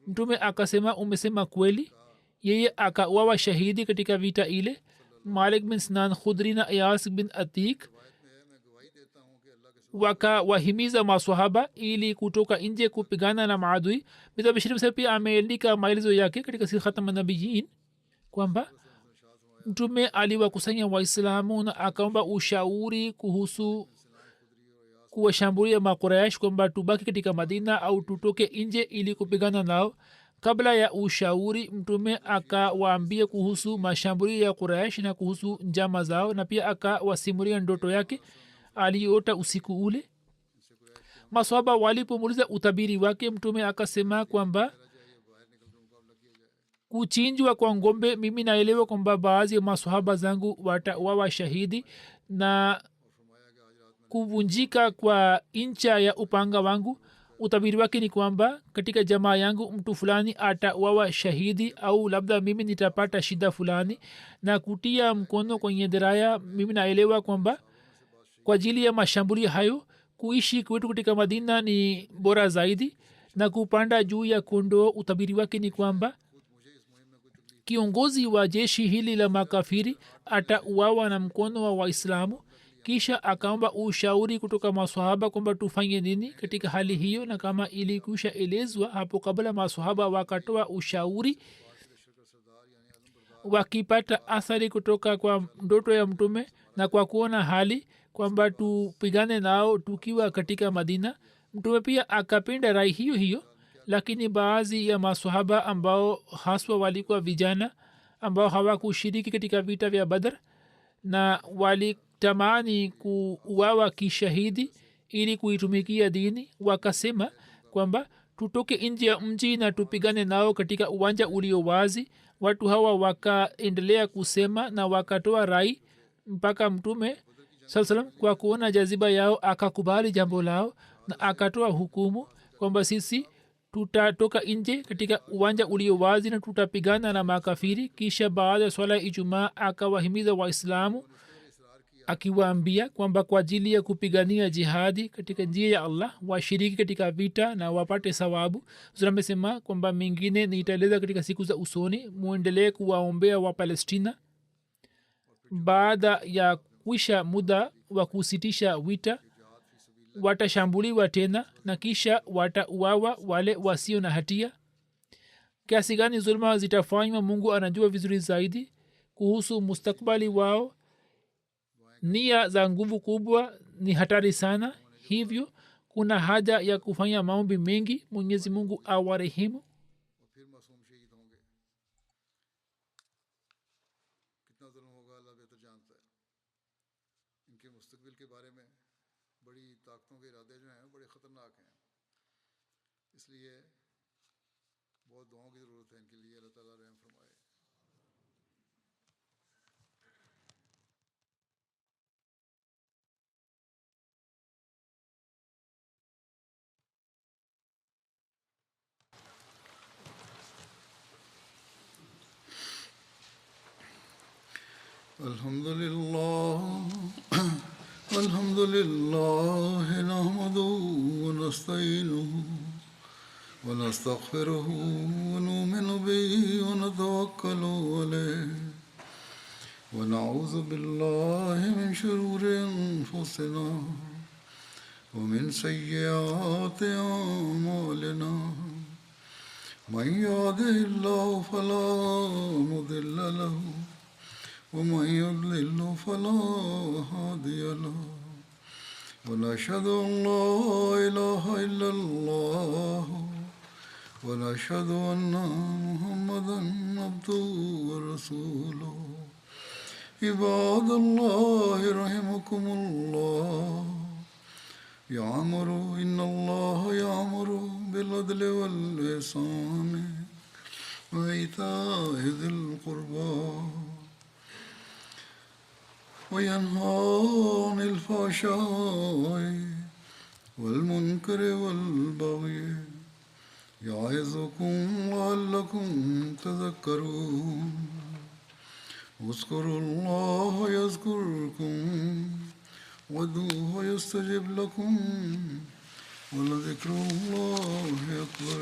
Mtume akasema, umesema kweli. Yeye akauawa shahidi katika vita ile. Malik bin Sinan Khudri na Ayas bin Atik wakawahimiza maswahaba ili kutoka nje kupigana na maadui. Mirza Bashir Sahib pia ameandika maelezo yake katika Sirah Khatam an-Nabiyyin kwamba mtume aliwakusanya Waislamu na akaomba ushauri kuhusu kuwashambulia Makuraish kwamba tubaki katika Madina au tutoke nje ili kupigana nao. Kabla ya ushauri, mtume akawaambia kuhusu mashambulio ya Quraish na kuhusu njama zao, na pia akawasimulia ndoto yake aliota usiku ule. Maswahaba walipomuuliza utabiri wake, mtume akasema kwamba kuchinjwa kwa ngombe, mimi naelewa kwamba baadhi ya maswahaba zangu watauawa shahidi, na kuvunjika kwa incha ya upanga wangu, utabiri wake ni kwamba katika jamaa yangu mtu fulani atauawa shahidi, au labda mimi nitapata shida fulani. Na kutia mkono kwenye diraya, mimi naelewa kwamba kwa ajili ya mashambulio hayo kuishi kwetu katika Madina ni bora zaidi. Na kupanda juu ya kondoo, utabiri wake ni kwamba kiongozi wa jeshi hili la makafiri atauawa na mkono wa Waislamu. kisha akaomba ushauri kutoka maswahaba kwamba tufanye nini katika hali hiyo na kama ilikusha elezwa hapo kabla maswahaba wakatoa ushauri wakipata athari kutoka kwa ndoto ya mtume na kwa kuona hali kwamba tupigane nao tukiwa katika madina mtume pia akapenda rai hiyo hiyo lakini baadhi ya maswahaba ambao haswa walikuwa vijana ambao hawakushiriki katika vita vya badr na walitamani kuuawa kishahidi ili kuitumikia dini wakasema kwamba tutoke nje ya mji na tupigane nao katika uwanja ulio wazi watu hawa wakaendelea kusema na wakatoa rai mpaka mtume saa salam kwa kuona jaziba yao akakubali jambo lao na akatoa hukumu kwamba sisi tutatoka nje katika uwanja ulio wazi na tutapigana na makafiri kisha baada ya swala ya ijumaa akawahimiza waislamu akiwaambia kwamba kwa ajili ya kupigania jihadi katika njia ya allah washiriki katika vita na wapate sawabu amesema kwamba mengine nitaeleza katika siku za usoni muendelee kuwaombea wa palestina baada ya kuisha muda wa kusitisha vita watashambuliwa tena na kisha watauawa wale wasio na hatia kiasi gani zuluma zitafanywa mungu anajua vizuri zaidi kuhusu mustakbali wao nia za nguvu kubwa ni hatari sana hivyo kuna haja ya kufanya maombi mengi mwenyezi mungu awarehemu الحمد لله نحمده ونستعينه ونستغفره ونؤمن به ونتوكل عليه ونعوذ بالله من شرور انفسنا ومن سيئات اعمالنا من يهده الله فلا مضل له ومن يضلل فلا هادي له ونشهد ان لا اله الا الله ونشهد ان محمدا عبده ورسوله عباد الله رحمكم الله ان الله يأمر بالعدل والإحسان وإيتاء ذي القربى وينهى عن الفحشاء والمنكر والبغي يعظكم لعلكم تذكرون اذكروا الله يذكركم وادعوه يستجب لكم ولذكر الله أكبر